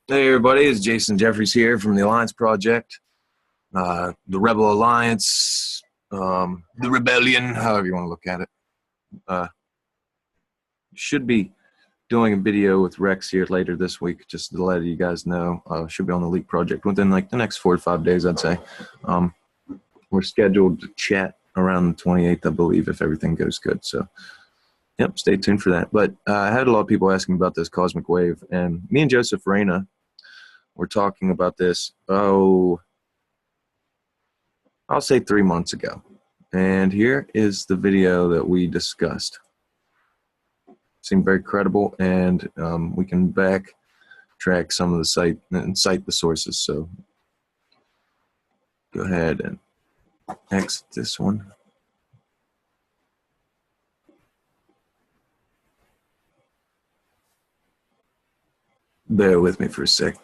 Hey everybody, it's Jason Jeffries here from the Alliance Project, the Rebel Alliance, the Rebellion, however you want to look at it. Should be doing a video with Rex here later this week, just to let you guys know. Should be on the Leap Project within like the next 4 to 5 days, I'd say. We're scheduled to chat around the 28th, I believe, if everything goes good. So, yep, stay tuned for that. But I had a lot of people asking about this cosmic wave, and me and Joseph Reyna were talking about this, I'll say 3 months ago. And here is the video that we discussed. Seemed very credible, and we can backtrack some of the site and cite the sources. So go ahead and exit this one. Bear with me for a sec.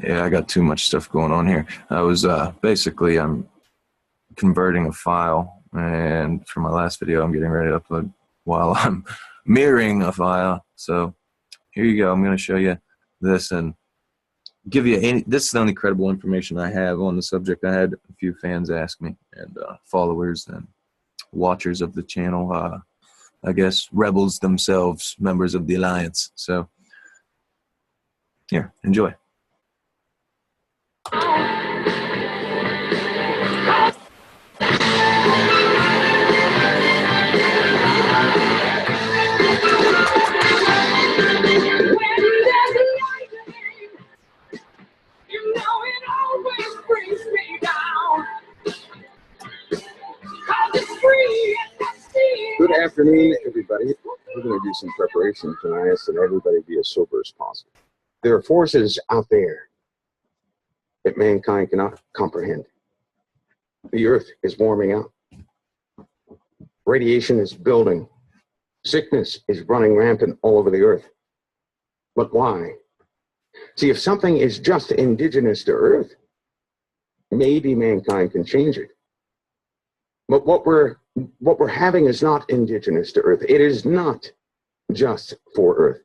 Yeah, I got too much stuff going on here. I was basically, I'm converting a file, and for my last video, I'm getting ready to upload while I'm mirroring a file. So here you go. I'm going to show you this and give you this is the only credible information I have on the subject. I had a few fans ask me, and followers and watchers of the channel, I guess rebels themselves, members of the Alliance. So here, enjoy. Good afternoon, everybody. We're going to do some preparation tonight so that everybody be as sober as possible. There are forces out there that mankind cannot comprehend. The earth is warming up. Radiation is building. Sickness is running rampant all over the earth. But why? See, if something is just indigenous to earth, maybe mankind can change it. But what we're having is not indigenous to earth. It is not just for earth.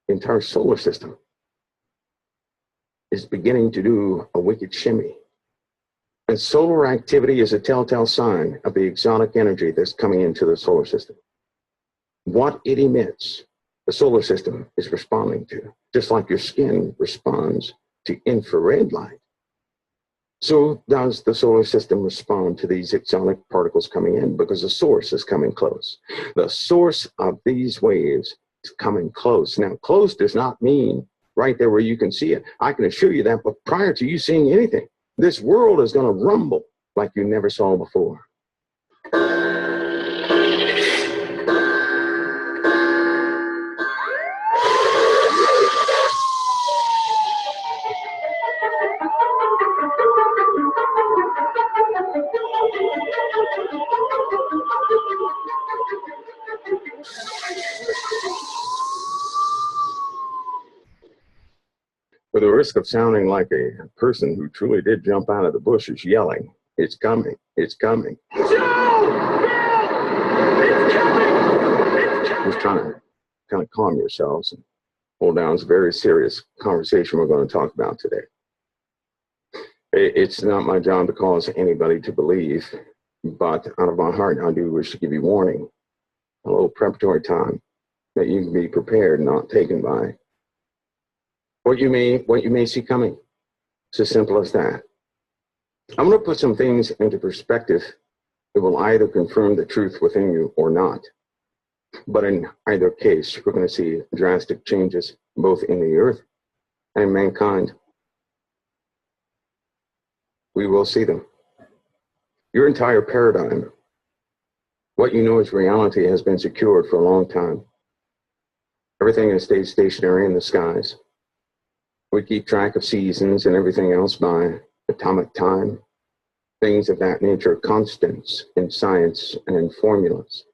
The entire solar system is beginning to do a wicked shimmy. And solar activity is a telltale sign of the exotic energy that's coming into the solar system. What it emits, the solar system is responding to, just like your skin responds to infrared light. So does the solar system respond to these exotic particles coming in, because the source is coming close. The source of these waves is coming close. Now, close does not mean right there where you can see it. I can assure you that, but prior to you seeing anything, this world is going to rumble like you never saw before. With the risk of sounding like a person who truly did jump out of the bushes yelling, "It's coming, it's coming." Just trying to kind of calm yourselves and hold down. It's a very serious conversation we're going to talk about today. It's not my job to cause anybody to believe, but out of my heart, I do wish to give you warning, a little preparatory time, that you can be prepared, not taken by what you may see coming. It's as simple as that. I'm going to put some things into perspective that will either confirm the truth within you or not. But in either case, we're going to see drastic changes both in the earth and in mankind. We will see them. Your entire paradigm, what you know as reality, has been secured for a long time. Everything has stayed stationary in the skies. We keep track of seasons and everything else by atomic time. things of that nature, constants in science and in formulas.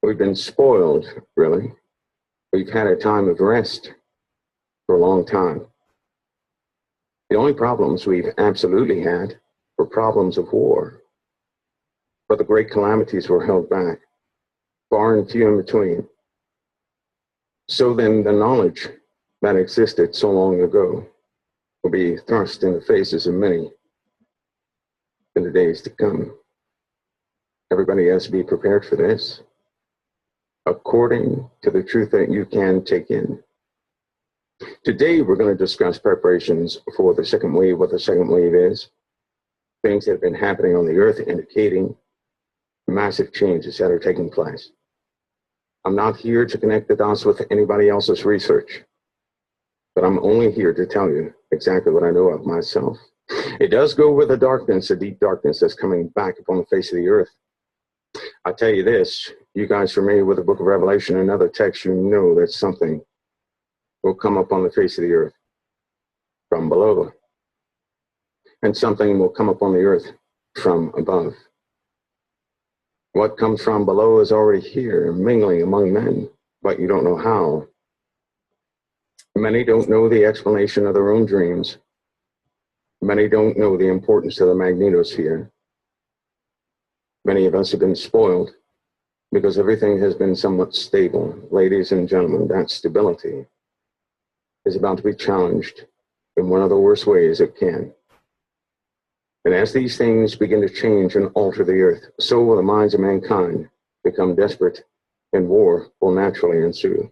We've been spoiled, really. We've had a time of rest for a long time. The only problems we've absolutely had were problems of war. But the great calamities were held back, far and few in between. So then the knowledge that existed so long ago will be thrust in the faces of many in the days to come. Everybody has to be prepared for this, according to the truth that you can take in. Today, we're going to discuss preparations for the second wave, what the second wave is, things that have been happening on the earth indicating massive changes that are taking place. I'm not here to connect the dots with anybody else's research, but I'm only here to tell you exactly what I know of myself. It does go with the darkness, the deep darkness that's coming back upon the face of the earth. I tell you this, you guys familiar with the book of Revelation and other texts, you know that something will come up on the face of the earth from below, and something will come up on the earth from above. What comes from below is already here, mingling among men, but you don't know how. Many don't know the explanation of their own dreams. Many don't know the importance of the magnetosphere. Many of us have been spoiled because everything has been somewhat stable. Ladies and gentlemen, that stability is about to be challenged in one of the worst ways it can. And as these things begin to change and alter the earth, so will the minds of mankind become desperate, and war will naturally ensue.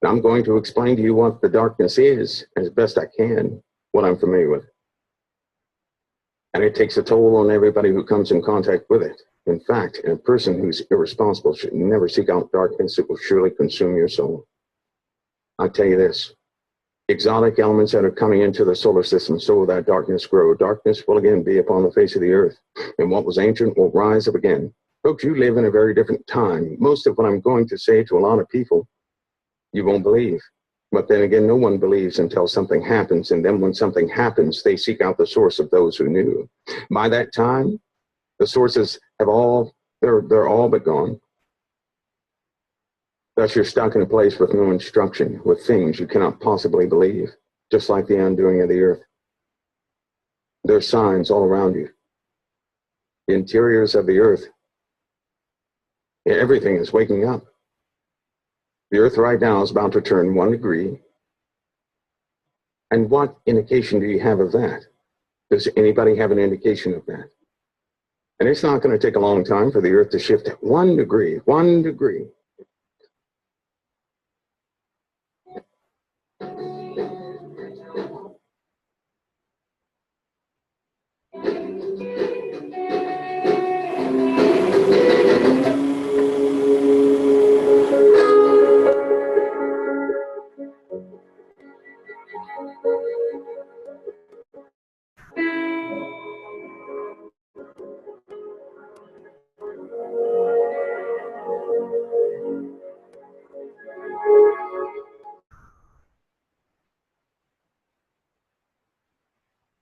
And I'm going to explain to you what the darkness is as best I can, what I'm familiar with. And it takes a toll on everybody who comes in contact with it. In fact, a person who's irresponsible should never seek out darkness. It will surely consume your soul. I tell you this, exotic elements that are coming into the solar system, so will that darkness grow. Darkness will again be upon the face of the earth, and what was ancient will rise up again. Folks, you live in a very different time. Most of what I'm going to say to a lot of people, you won't believe. But then again, no one believes until something happens, and then when something happens, they seek out the source of those who knew. By that time, the sources have they're all but gone. Thus, you're stuck in a place with no instruction, with things you cannot possibly believe, just like the undoing of the earth. There are signs all around you. The interiors of the earth, everything is waking up. The earth right now is about to turn 1 degree. And what indication do you have of that? Does anybody have an indication of that? And it's not going to take a long time for the earth to shift 1 degree, 1 degree.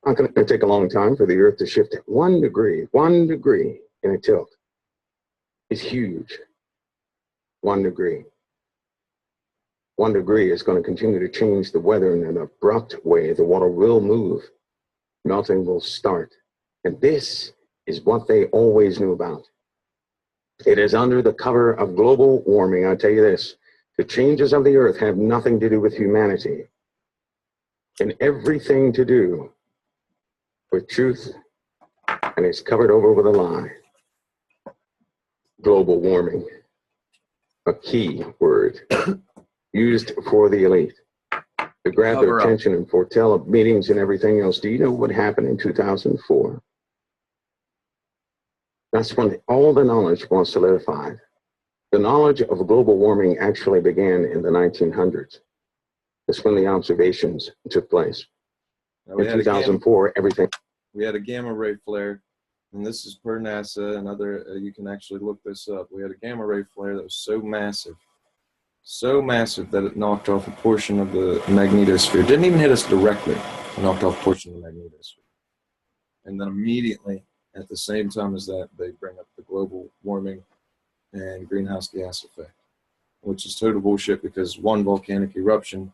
Not going to take a long time for the earth to shift 1 degree in a tilt. It's huge. 1 degree. 1 degree is going to continue to change the weather in an abrupt way. The water will move. Melting will start. And this is what they always knew about. It is under the cover of global warming. I tell you this, the changes of the earth have nothing to do with humanity and everything to do with truth, and it's covered over with a lie. Global warming, a key word used for the elite to grab their attention and foretell of meetings and everything else. Do you know what happened in 2004? That's when all the knowledge was solidified. The knowledge of global warming actually began in the 1900s. That's when the observations took place. In 2004, everything. We had a gamma ray flare, and this is per NASA and other, you can actually look this up. We had a gamma ray flare that was so massive that it knocked off a portion of the magnetosphere. It didn't even hit us directly. It knocked off a portion of the magnetosphere. And then immediately, at the same time as that, they bring up the global warming and greenhouse gas effect, which is total bullshit because one volcanic eruption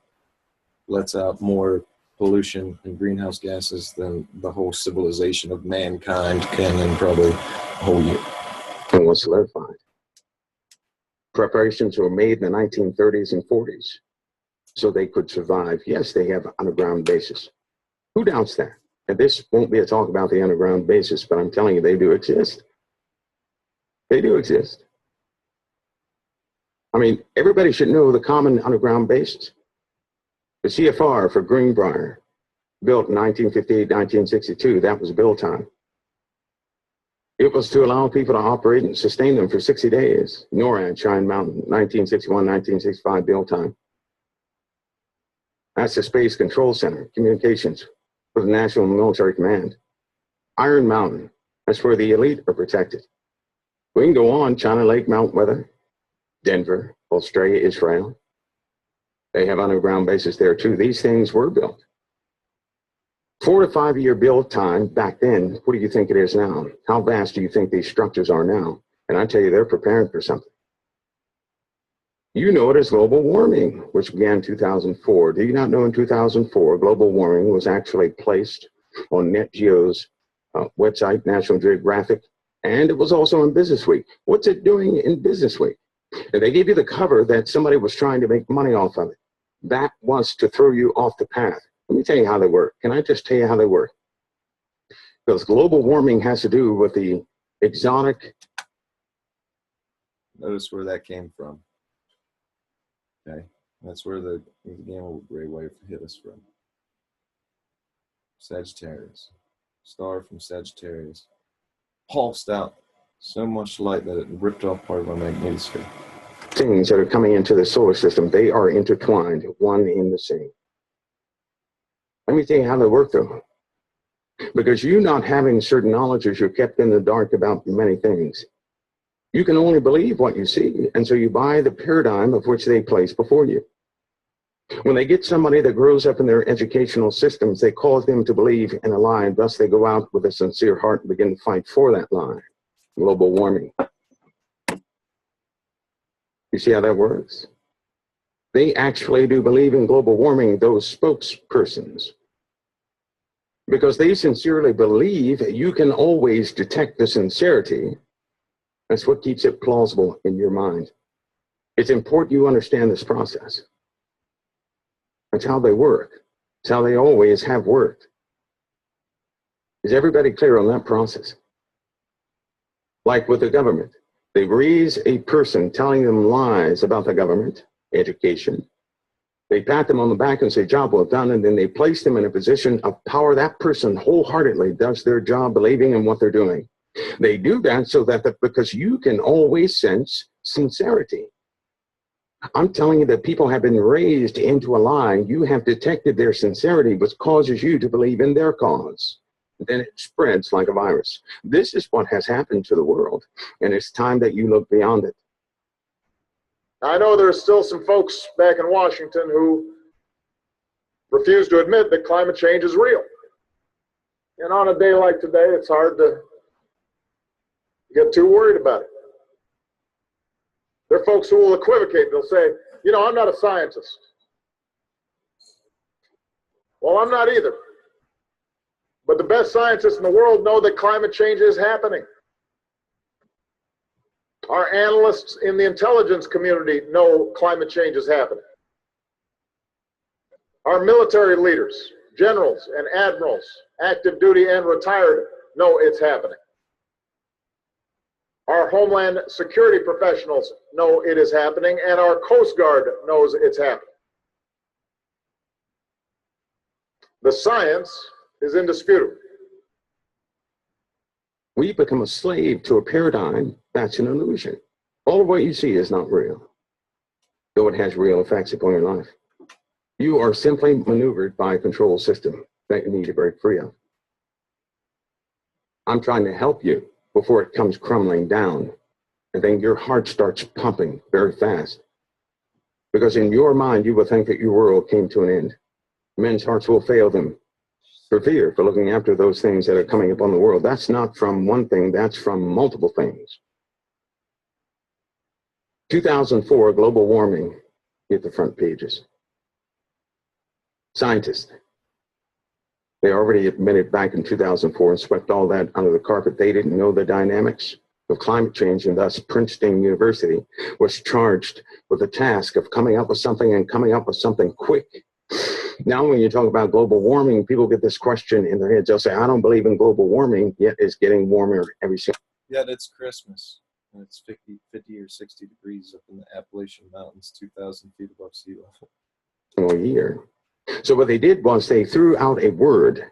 lets out more pollution and greenhouse gases than the whole civilization of mankind can in probably a whole year. And was solidified. Preparations were made in the 1930s and 40s so they could survive. Yes, they have underground bases. Who doubts that? And this won't be a talk about the underground bases, but I'm telling you, they do exist. They do exist. I mean, everybody should know the common underground bases. The CFR for Greenbrier, built in 1958, 1962, that was build time. It was to allow people to operate and sustain them for 60 days. NORAD, Cheyenne Mountain, 1961, 1965, build time. That's the Space Control Center, communications for the National Military Command. Iron Mountain, that's where the elite are protected. We can go on, China Lake, Mount Weather, Denver, Australia, Israel. They have underground bases there too. These things were built. 4 to 5 year build time back then. What do you think it is now? How vast do you think these structures are now? And I tell you, they're preparing for something. You know it as global warming, which began in 2004. Do you not know in 2004, global warming was actually placed on Net Geo's website, National Geographic, and it was also in Business Week. What's it doing in Business Week? And they gave you the cover that somebody was trying to make money off of it. That was to throw you off the path. Let me tell you how they work. Can I just tell you how they work? Because global warming has to do with the exotic. Notice where that came from. Okay, that's where the gamma ray wave hit us from. Sagittarius, star from Sagittarius, pulsed out so much light that it ripped off part of our magnetosphere. Things that are coming into the solar system, they are intertwined, one in the same. Let me tell you how they work though. Because you not having certain knowledges, you're kept in the dark about many things. You can only believe what you see, and so you buy the paradigm of which they place before you. When they get somebody that grows up in their educational systems, they cause them to believe in a lie, and thus they go out with a sincere heart and begin to fight for that lie. Global warming. You see how that works? They actually do believe in global warming, those spokespersons. Because they sincerely believe you can always detect the sincerity. That's what keeps it plausible in your mind. It's important you understand this process. That's how they work. It's how they always have worked. Is everybody clear on that process? Like with the government, they raise a person telling them lies about the government, education. They pat them on the back and say, job well done, and then they place them in a position of power. That person wholeheartedly does their job, believing in what they're doing. They do that so that because you can always sense sincerity. I'm telling you that people have been raised into a lie. You have detected their sincerity, which causes you to believe in their cause. Then it spreads like a virus. This is what has happened to the world, and it's time that you look beyond it. I know there's still some folks back in Washington who refuse to admit that climate change is real. And on a day like today, it's hard to get too worried about it. There are folks who will equivocate. They'll say, you know, I'm not a scientist. Well, I'm not either. But the best scientists in the world know that climate change is happening. Our analysts in the intelligence community know climate change is happening. Our military leaders, generals and admirals, active duty and retired, know it's happening. Our Homeland Security professionals know it is happening, and our Coast Guard knows it's happening. The science is indisputable. We become a slave to a paradigm that's an illusion. All of what you see is not real, though it has real effects upon your life. You are simply maneuvered by a control system that you need to break free of. I'm trying to help you before it comes crumbling down, and then your heart starts pumping very fast. Because in your mind, you will think that your world came to an end. Men's hearts will fail them. for fear, for looking after those things that are coming upon the world. That's not from one thing, that's from multiple things. 2004, global warming hit the front pages. Scientists, they already admitted back in 2004 and swept all that under the carpet. They didn't know the dynamics of climate change, and thus Princeton University was charged with the task of coming up with something and coming up with something quick. Now, when you talk about global warming, people get this question in their heads. They'll say, I don't believe in global warming, yet it's getting warmer every single day. Yeah, that's Christmas. And it's 50 or 60 degrees up in the Appalachian Mountains, 2,000 feet above sea level. Year. So what they did was they threw out a word.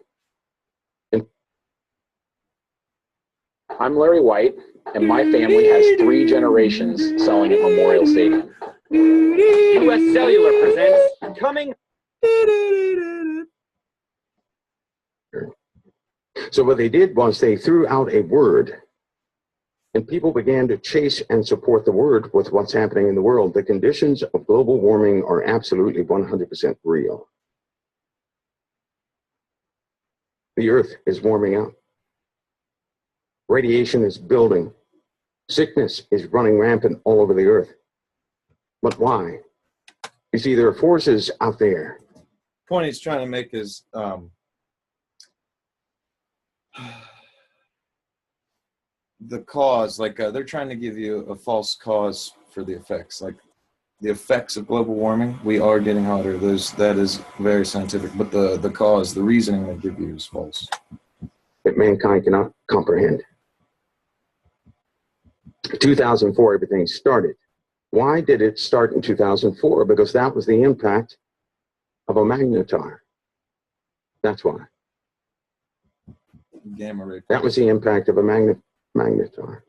I'm Larry White, and my family has 3 generations selling at Memorial Stadium. U.S. Cellular presents Coming. So what they did was they threw out a word, and people began to chase and support the word with what's happening in the world. The conditions of global warming are absolutely 100% real. The earth is warming up. Radiation is building. Sickness is running rampant all over the earth. But why? You see, there are forces out there. The point he's trying to make is the cause, like they're trying to give you a false cause for the effects, like the effects of global warming. We are getting hotter. That is very scientific, but the cause, the reasoning they give you is false. That mankind cannot comprehend. 2004, everything started. Why did it start in 2004? Because that was the impact of a magnetar. That's why. Gamma ray. That was the impact of a magnetar.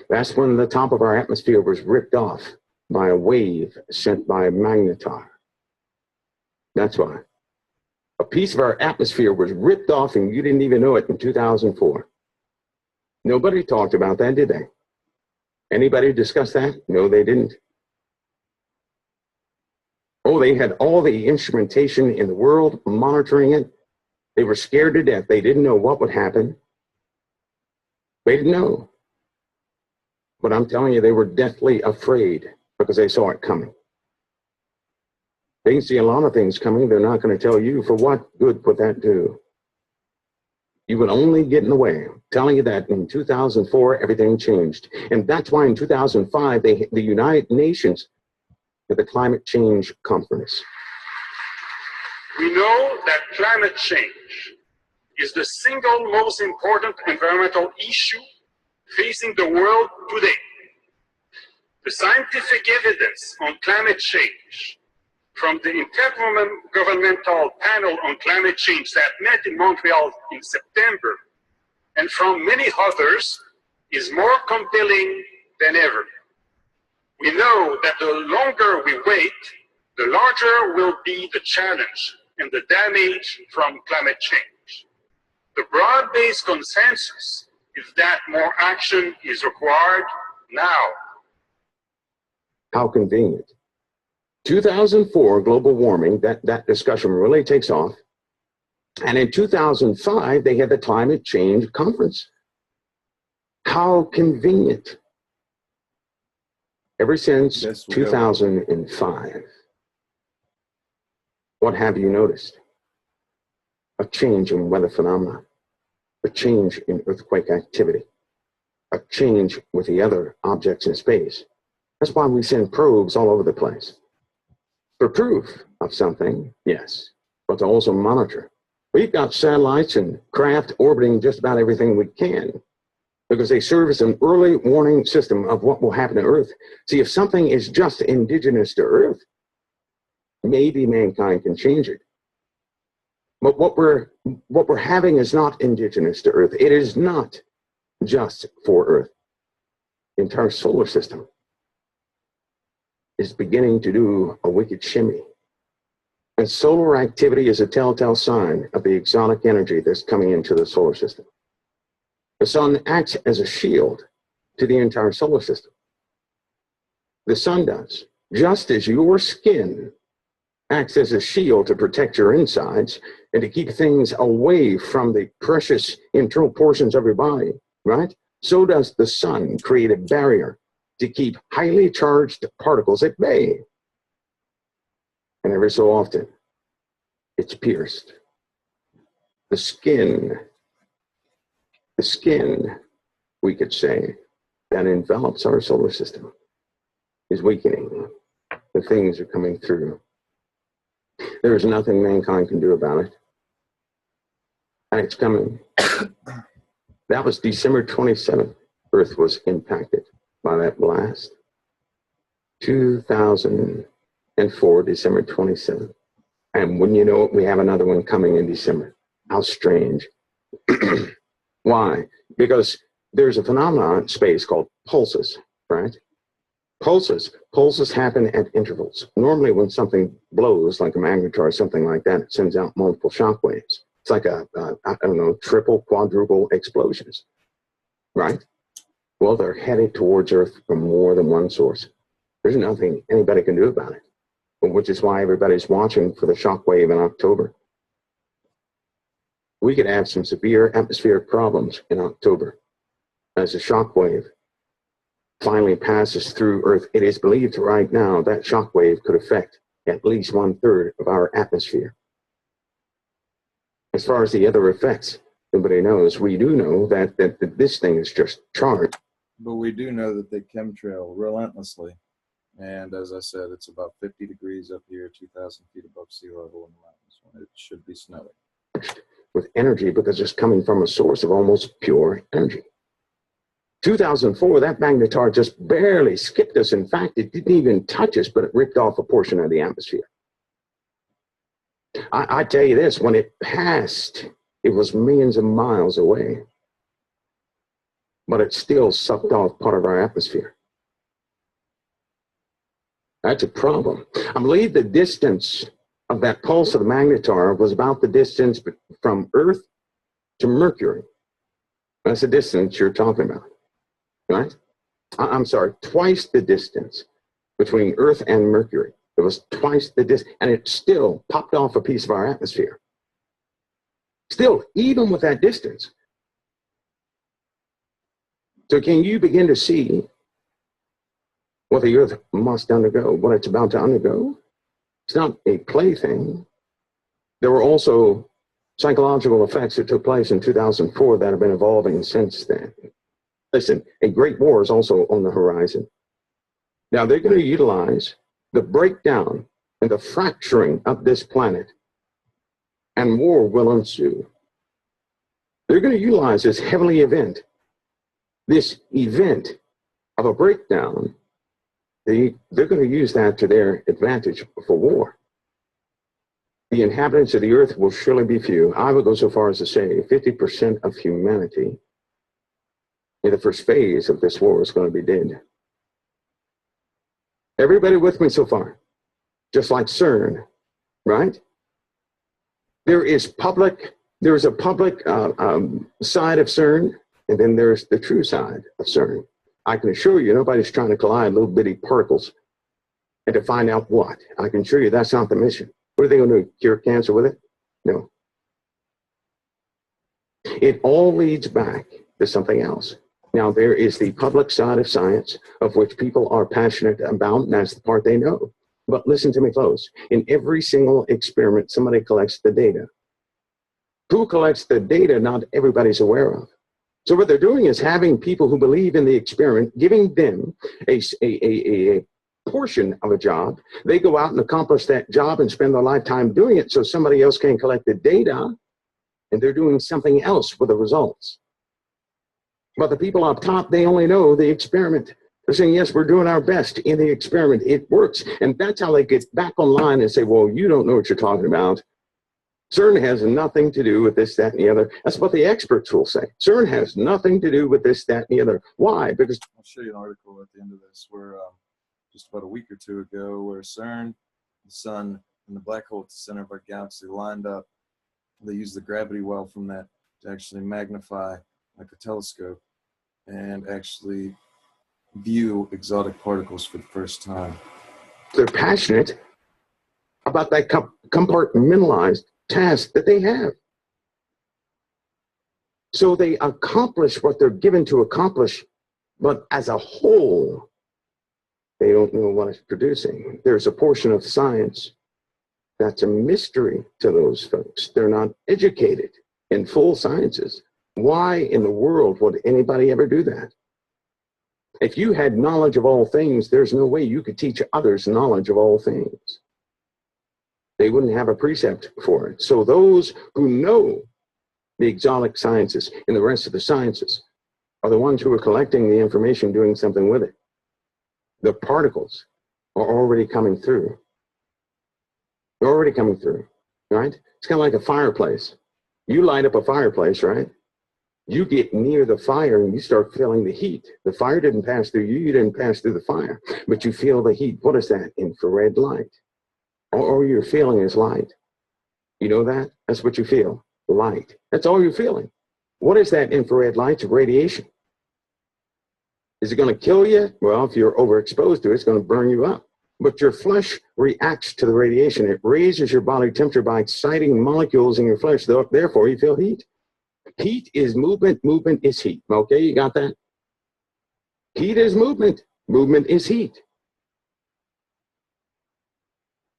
That's when the top of our atmosphere was ripped off by a wave sent by a magnetar. That's why. A piece of our atmosphere was ripped off and you didn't even know it in 2004. Nobody talked about that, did they? Anybody discuss that? No, they didn't. Oh, they had all the instrumentation in the world monitoring it. They were scared to death. They didn't know what would happen. They didn't know. But I'm telling you, they were deathly afraid because they saw it coming. They can see a lot of things coming. They're not going to tell you. For what good would that do? You would only get in the way. I'm telling you that in 2004, everything changed. And that's why in 2005, the United Nations did the Climate Change Conference. We know that climate change is the single most important environmental issue facing the world today. The scientific evidence on climate change from the Intergovernmental Panel on Climate Change that met in Montreal in September, and from many others, is more compelling than ever. We know that the longer we wait, the larger will be the challenge and the damage from climate change. The broad-based consensus is that more action is required now. How convenient. 2004, global warming, that discussion really takes off. And in 2005, they had the Climate Change Conference. How convenient. Ever since 2005, what have you noticed? A change in weather phenomena, a change in earthquake activity, a change with the other objects in space. That's why we send probes all over the place. For proof of something, yes, but to also monitor. We've got satellites and craft orbiting just about everything we can because they serve as an early warning system of what will happen to Earth. See, if something is just indigenous to Earth, maybe mankind can change it. But what we're having is not indigenous to Earth. It is not just for Earth. The entire solar system is beginning to do a wicked shimmy. And solar activity is a telltale sign of the exotic energy that's coming into the solar system. The sun acts as a shield to the entire solar system. The sun does, just as your skin acts as a shield to protect your insides, and to keep things away from the precious internal portions of your body, right? So does the sun create a barrier to keep highly charged particles at bay. And every so often, it's pierced. The skin, we could say, that envelops our solar system is weakening. The things are coming through. There is nothing mankind can do about it. And it's coming. That was December 27th. Earth was impacted by that blast. 2004, December 27th. And wouldn't you know it, we have another one coming in December. How strange. Why? Because there's a phenomenon in space called pulses, right? Pulses happen at intervals. Normally when something blows, like a magnetar or something like that, it sends out multiple shock waves. It's like I don't know, triple, quadruple explosions, right? Well, they're headed towards Earth from more than one source. There's nothing anybody can do about it, which is why everybody's watching for the shock wave in October. We could have some severe atmospheric problems in October as the shock wave finally passes through Earth. It is believed right now that shock wave could affect at least 1/3 of our atmosphere. As far as the other effects, nobody knows. We do know that this thing is just charged. But we do know that they chemtrail relentlessly. And as I said, it's about 50 degrees up here, 2,000 feet above sea level in the mountains when it should be snowing. With energy because it's coming from a source of almost pure energy. 2004, that magnetar just barely skipped us. In fact, it didn't even touch us, but it ripped off a portion of the atmosphere. I tell you this, when it passed, it was millions of miles away, but it still sucked off part of our atmosphere. That's a problem. I believe the distance of that pulse of the magnetar was about the distance from Earth to Mercury. That's the distance you're talking about, right? I'm sorry, twice the distance between Earth and Mercury. It was twice the distance, and it still popped off a piece of our atmosphere. Still, even with that distance. So can you begin to see what the Earth must undergo, what it's about to undergo? It's not a plaything. There were also psychological effects that took place in 2004 that have been evolving since then. Listen, a great war is also on the horizon. Now they're going to utilize the breakdown and the fracturing of this planet, and war will ensue. They're going to utilize this heavenly event, this event of a breakdown. They're going to use that to their advantage for war. The inhabitants of the earth will surely be few. I would go so far as to say 50% of humanity in the first phase of this war is going to be dead. Everybody with me so far? Just like CERN, right? There is a public side of CERN, and then there's the true side of CERN. I can assure you nobody's trying to collide little bitty particles and to find out what. I can assure you that's not the mission. What are they going to do? Cure cancer with it? No. It all leads back to something else. Now, there is the public side of science, of which people are passionate about, and that's the part they know. But listen to me close. In every single experiment, somebody collects the data. Who collects the data, not everybody's aware of. So what they're doing is having people who believe in the experiment, giving them a portion of a job. They go out and accomplish that job and spend their lifetime doing it so somebody else can collect the data, and they're doing something else with the results. But the people up top, they only know the experiment. They're saying, yes, we're doing our best in the experiment. It works. And that's how they get back online and say, well, you don't know what you're talking about. CERN has nothing to do with this, that, and the other. That's what the experts will say. CERN has nothing to do with this, that, and the other. Why? Because I'll show you an article at the end of this where just about a week or two ago where CERN, the sun, and the black hole at the center of our galaxy lined up. They used the gravity well from that to actually magnify like a telescope and actually view exotic particles for the first time. they're passionate about that compartmentalized task that they have. So they accomplish what they're given to accomplish, but as a whole, they don't know what it's producing. There's a portion of science that's a mystery to those folks. They're not educated in full sciences. Why in the world would anybody ever do that? If you had knowledge of all things, there's no way you could teach others knowledge of all things. They wouldn't have a precept for it. So those who know the exotic sciences and the rest of the sciences are the ones who are collecting the information, doing something with it. The particles are already coming through. They're already coming through, right? It's kind of like a fireplace. You light up a fireplace, right? You get near the fire and you start feeling the heat. The fire didn't pass through you, you didn't pass through the fire, but you feel the heat. What is that? Infrared light. All you're feeling is light. You know that? That's what you feel, light. That's all you're feeling. What is that infrared light? It's radiation. Is it going to kill you? Well, if you're overexposed to it, it's going to burn you up. But your flesh reacts to the radiation. It raises your body temperature by exciting molecules in your flesh. Therefore, you feel heat. Heat is movement. Movement is heat. Okay, you got that? Heat is movement. Movement is heat.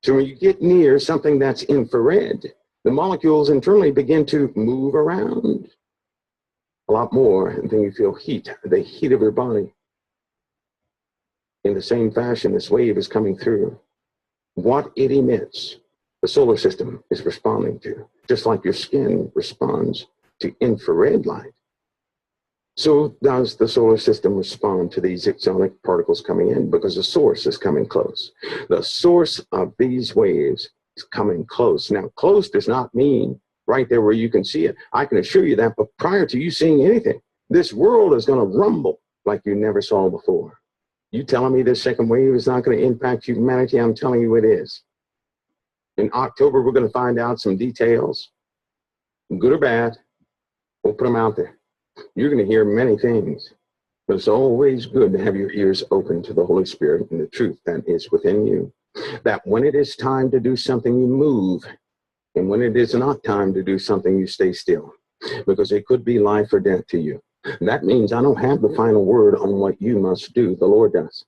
So when you get near something that's infrared, the molecules internally begin to move around a lot more, and then you feel heat, the heat of your body. In the same fashion, this wave is coming through. What it emits, the solar system is responding to, just like your skin responds to infrared light. So does the solar system respond to these exotic particles coming in, because the source is coming close. The source of these waves is coming close. Now, close does not mean right there where you can see it. I can assure you that, but prior to you seeing anything, this world is going to rumble like you never saw before. You telling me this second wave is not going to impact humanity? I'm telling you it is. In October, we're going to find out some details, good or bad. We'll put them out there. You're going to hear many things, but it's always good to have your ears open to the Holy Spirit and the truth that is within you. That when it is time to do something, you move. And when it is not time to do something, you stay still, because it could be life or death to you. That means I don't have the final word on what you must do. The Lord does.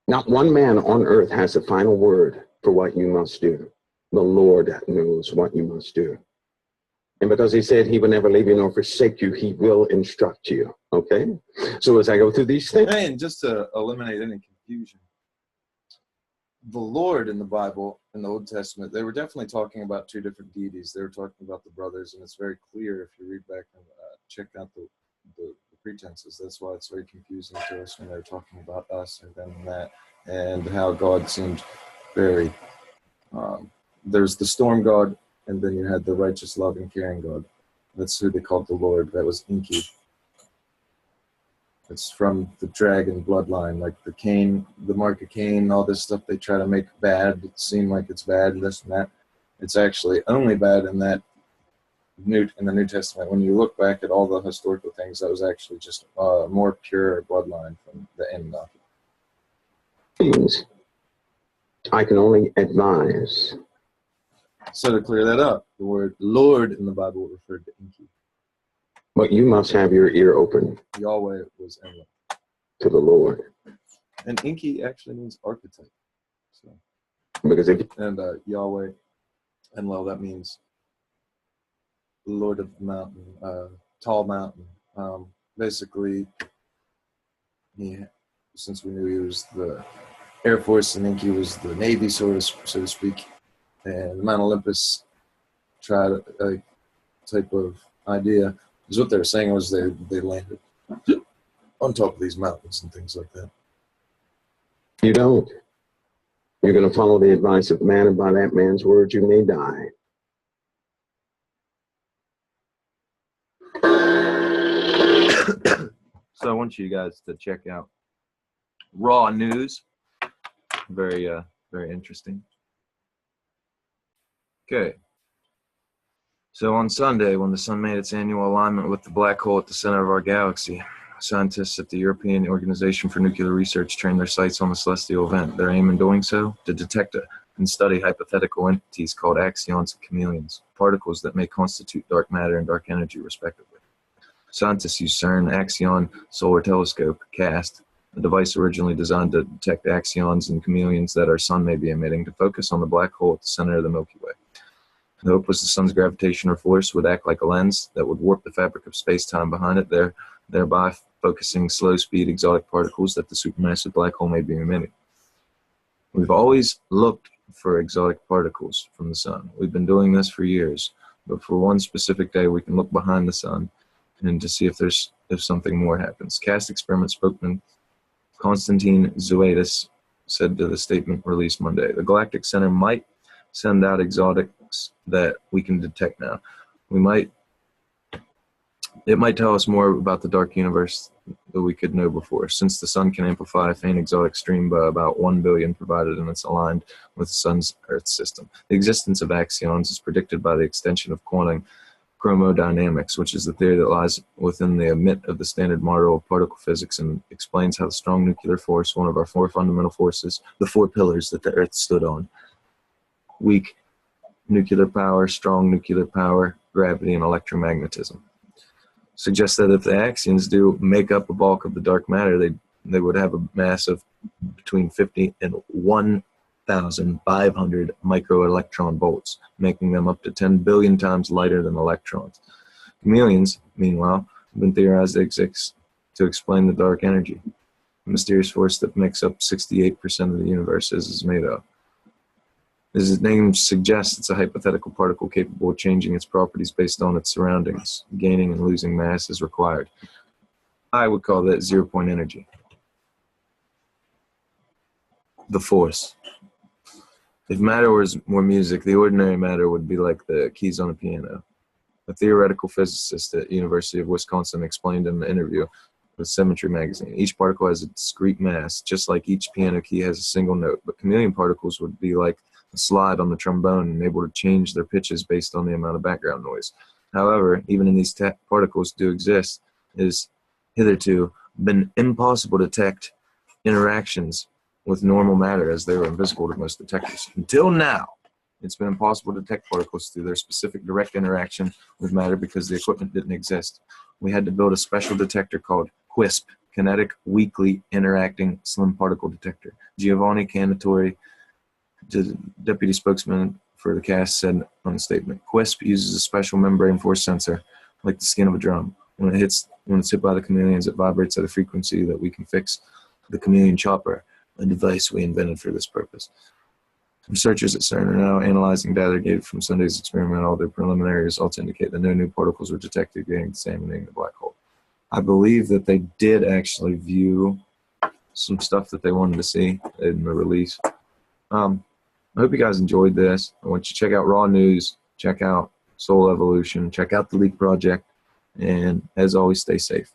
Not one man on earth has the final word for what you must do. The Lord knows what you must do. And because he said he will never leave you nor forsake you, he will instruct you. Okay? So as I go through these things. And just to eliminate any confusion, the Lord in the Bible, in the Old Testament, they were definitely talking about two different deities. They were talking about the brothers, and it's very clear if you read back and check out the pretenses. That's why it's very confusing to us when they're talking about us and them and that, and how God seemed very, there's the storm god, and then you had the righteous, loving, caring God. That's who they called the Lord. That was Enki. It's from the dragon bloodline, like the Cain, the mark of Cain, all this stuff they try to make bad. It seem like it's bad, this and that. It's actually only bad in that in the New Testament. When you look back at all the historical things, that was actually just a more pure bloodline from the Anunnaki. Things I can only advise. So to clear that up, the word Lord in the Bible referred to Enki. But you must have your ear open. Yahweh was Enlil. To the Lord. And Enki actually means archetype. So, because and Yahweh, Enlil, that means Lord of the mountain, tall mountain. Basically, since we knew he was the Air Force and Enki was the Navy, so to speak, and Mount Olympus tried a type of idea. Because what they were saying was they landed on top of these mountains and things like that. You don't. You're going to follow the advice of man, and by that man's word you may die. So I want you guys to check out Raw News. Very, very interesting. Okay. So on Sunday, when the sun made its annual alignment with the black hole at the center of our galaxy, scientists at the European Organization for Nuclear Research trained their sights on the celestial event. Their aim in doing so, to detect a and study hypothetical entities called axions and chameleons, particles that may constitute dark matter and dark energy, respectively. Scientists use CERN Axion Solar Telescope, CAST, a device originally designed to detect axions and chameleons that our sun may be emitting, to focus on the black hole at the center of the Milky Way. The hope was the sun's gravitational force would act like a lens that would warp the fabric of space-time behind it, thereby focusing slow-speed exotic particles that the supermassive black hole may be emitting. We've always looked for exotic particles from the sun. We've been doing this for years, but for one specific day we can look behind the sun and to see if something more happens. CAST experiment spokesman Konstantin Zuaidis said to the statement released Monday, "The Galactic Center might send out exotics that we can detect now. It might tell us more about the dark universe that we could know before, since the sun can amplify a faint exotic stream by about 1 billion, provided and it's aligned with the sun's Earth system. The existence of axions is predicted by the extension of quantum chromodynamics, which is the theory that lies within the ambit of the standard model of particle physics and explains how the strong nuclear force, one of our 4 fundamental forces, the 4 pillars that the Earth stood on, weak nuclear power, strong nuclear power, gravity, and electromagnetism, suggests that if the axions do make up a bulk of the dark matter, they would have a mass of between 50 and 1,500 microelectron volts, making them up to 10 billion times lighter than electrons. Chameleons, meanwhile, have been theorized to exist to explain the dark energy, a mysterious force that makes up 68% of the universe as is made of. As its name suggests, it's a hypothetical particle capable of changing its properties based on its surroundings. Gaining and losing mass is required. I would call that zero-point energy. The force. If matter was more music, the ordinary matter would be like the keys on a piano. A theoretical physicist at University of Wisconsin explained in an interview with Symmetry magazine, each particle has a discrete mass, just like each piano key has a single note, but chameleon particles would be like a slide on the trombone and able to change their pitches based on the amount of background noise. However, even in these particles do exist, it has hitherto been impossible to detect interactions with normal matter, as they were invisible to most detectors. Until now, it's been impossible to detect particles through their specific direct interaction with matter because the equipment didn't exist. We had to build a special detector called QUISP, Kinetic Weakly Interacting Slim Particle Detector. Giovanni Cantatori, the deputy spokesman for the CAST, said on the statement, QUISP uses a special membrane force sensor, like the skin of a drum. When it's hit by the chameleons, it vibrates at a frequency that we can fix the chameleon chopper, a device we invented for this purpose. Researchers at CERN are now analyzing data gathered from Sunday's experiment. All their preliminary results indicate that no new particles were detected examining the black hole. I believe that they did actually view some stuff that they wanted to see in the release. I hope you guys enjoyed this. I want you to check out Raw News, check out Soul Evolution, check out the Leak Project, and as always, stay safe.